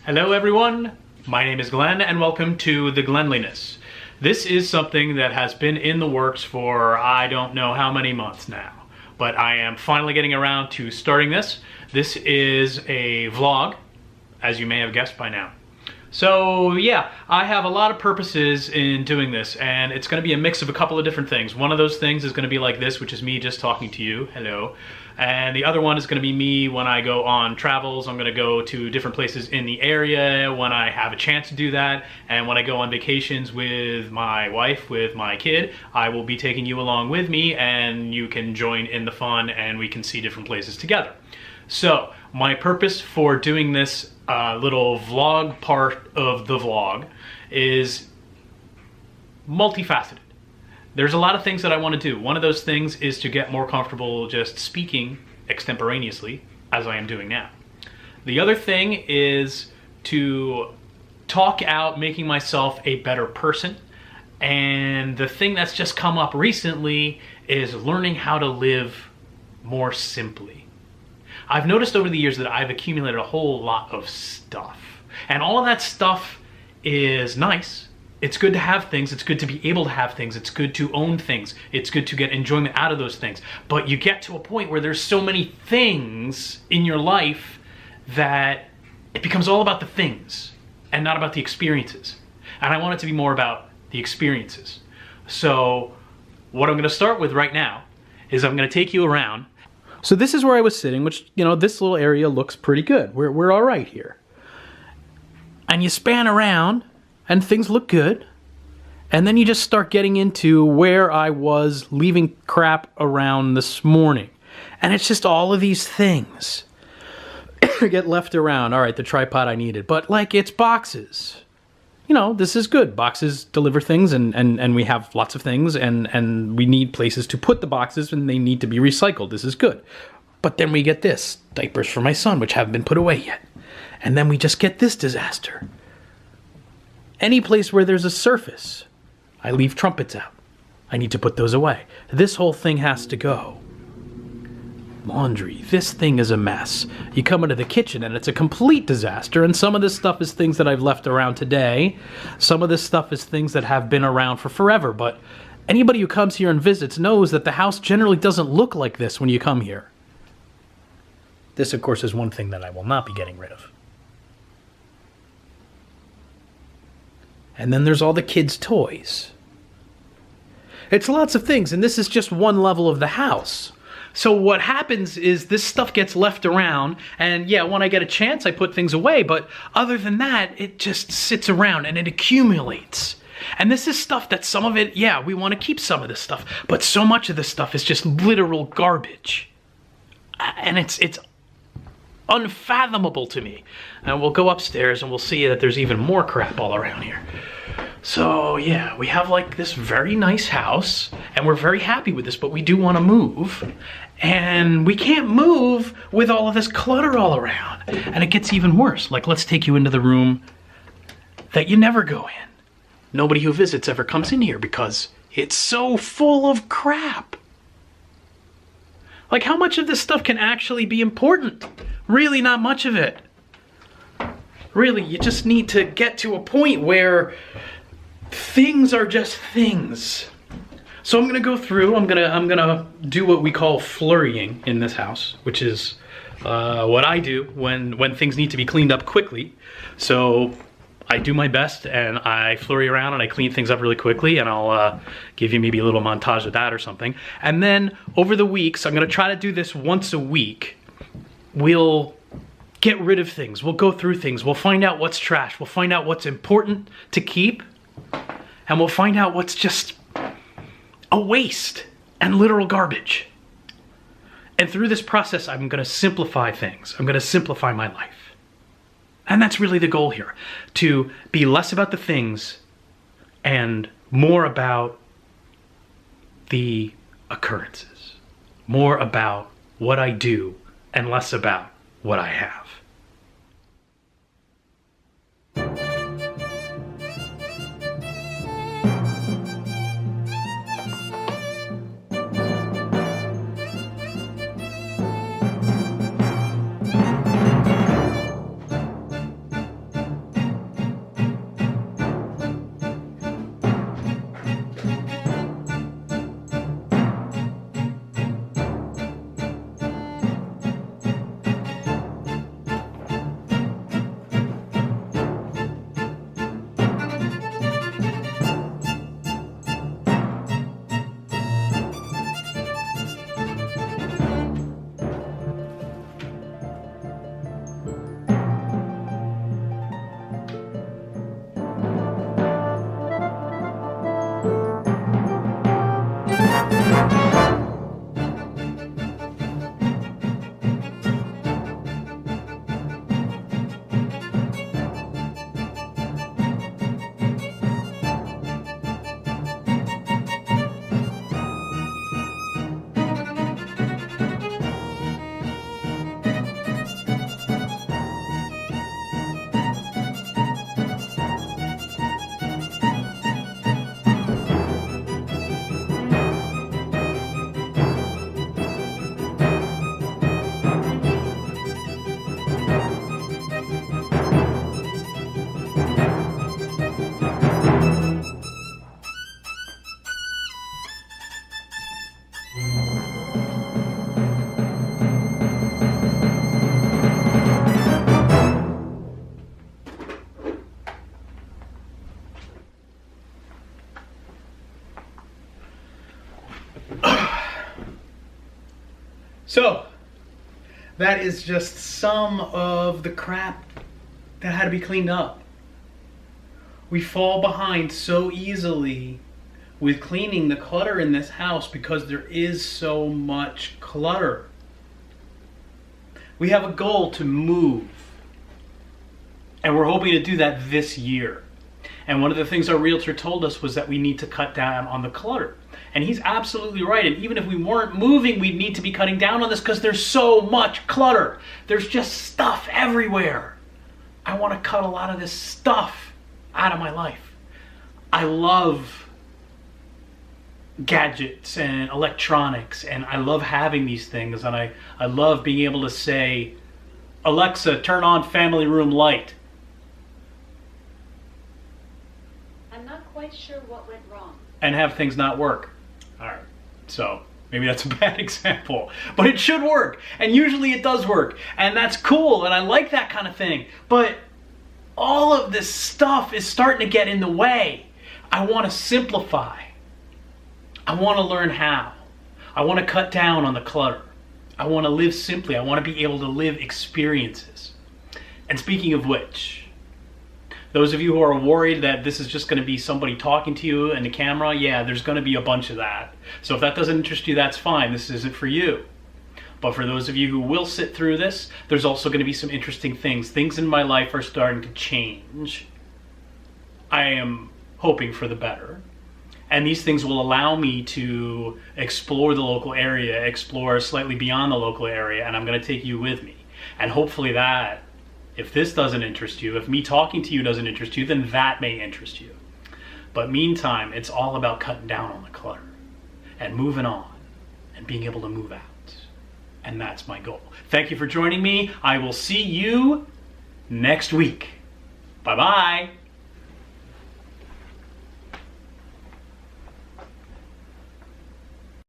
Hello everyone, my name is Glenn and welcome to the Glenliness. This is something that has been in the works for I don't know how many months now, but I am finally getting around to starting this. This is a vlog, as you may have guessed by now. So yeah, I have a lot of purposes in doing this, and it's going to be a mix of a couple of different things. One of those things is going to be like this, which is me just talking to you, hello. And the other one is going to be me when I go on travels. I'm going to go to different places in the area when I have a chance to do that. And when I go on vacations with my wife, with my kid, I will be taking you along with me, and you can join in the fun and we can see different places together. So my purpose for doing this little vlog part of the vlog is multifaceted. There's a lot of things that I want to do. One of those things is to get more comfortable just speaking extemporaneously, as I am doing now. The other thing is to talk out making myself a better person. And the thing that's just come up recently is learning how to live more simply. I've noticed over the years that I've accumulated a whole lot of stuff. And all of that stuff is nice. It's good to have things, it's good to be able to have things, it's good to own things, it's good to get enjoyment out of those things. But you get to a point where there's so many things in your life that it becomes all about the things and not about the experiences. And I want it to be more about the experiences. So what I'm gonna start with right now is I'm gonna take you around. So this is where I was sitting, which, you know, this little area looks pretty good. We're all right here. And you span around and things look good. And then you just start getting into where I was leaving crap around this morning. And it's just all of these things get left around. All right, the tripod I needed, but like it's boxes. You know, this is good. Boxes deliver things and we have lots of things and we need places to put the boxes and they need to be recycled. This is good. But then we get this, diapers for my son, which haven't been put away yet. And then we just get this disaster. Any place where there's a surface, I leave trumpets out. I need to put those away. This whole thing has to go. Laundry, this thing is a mess. You come into the kitchen and it's a complete disaster, and some of this stuff is things that I've left around today. Some of this stuff is things that have been around for forever, but anybody who comes here and visits knows that the house generally doesn't look like this when you come here. This, of course, is one thing that I will not be getting rid of. And then there's all the kids' toys. It's lots of things, and this is just one level of the house. So what happens is this stuff gets left around, and yeah, when I get a chance, I put things away, but other than that, it just sits around and it accumulates. And this is stuff that some of it, yeah, we want to keep some of this stuff, but so much of this stuff is just literal garbage. And it's unfathomable to me. And we'll go upstairs and we'll see that there's even more crap all around here. So yeah, we have like this very nice house and we're very happy with this, but we do want to move. And we can't move with all of this clutter all around. And it gets even worse. Like, let's take you into the room that you never go in. Nobody who visits ever comes in here because it's so full of crap. Like, how much of this stuff can actually be important? Really not much of it. Really, you just need to get to a point where things are just things. So I'm gonna go through, I'm gonna do what we call flurrying in this house, which is what I do when things need to be cleaned up quickly. So I do my best and I flurry around and I clean things up really quickly, and I'll give you maybe a little montage of that or something. And then over the weeks, I'm gonna try to do this once a week. We'll get rid of things, we'll go through things, we'll find out what's trash, we'll find out what's important to keep, and we'll find out what's just a waste and literal garbage. And through this process, I'm gonna simplify things. I'm gonna simplify my life. And that's really the goal here, to be less about the things and more about the occurrences. More about what I do and less about what I have. So, that is just some of the crap that had to be cleaned up. We fall behind so easily with cleaning the clutter in this house because there is so much clutter. We have a goal to move, and we're hoping to do that this year. And one of the things our realtor told us was that we need to cut down on the clutter. And he's absolutely right. And even if we weren't moving, we'd need to be cutting down on this because there's so much clutter. There's just stuff everywhere. I want to cut a lot of this stuff out of my life. I love gadgets and electronics, and I love having these things, and I love being able to say, Alexa, turn on family room light. I'm not quite sure what went wrong. And have things not work. All right, so maybe that's a bad example, but it should work, and usually it does work, and that's cool, and I like that kind of thing, but all of this stuff is starting to get in the way. I want to simplify. I want to learn how. I want to cut down on the clutter. I want to live simply. I want to be able to live experiences. And speaking of which, those of you who are worried that this is just going to be somebody talking to you in the camera, yeah, there's going to be a bunch of that. So if that doesn't interest you, that's fine. This isn't for you. But for those of you who will sit through this, there's also going to be some interesting things. Things in my life are starting to change. I am hoping for the better. And these things will allow me to explore the local area, explore slightly beyond the local area, and I'm going to take you with me. And hopefully that, if this doesn't interest you, if me talking to you doesn't interest you, then that may interest you. But meantime, it's all about cutting down on the clutter and moving on and being able to move out. And that's my goal. Thank you for joining me. I will see you next week. Bye-bye.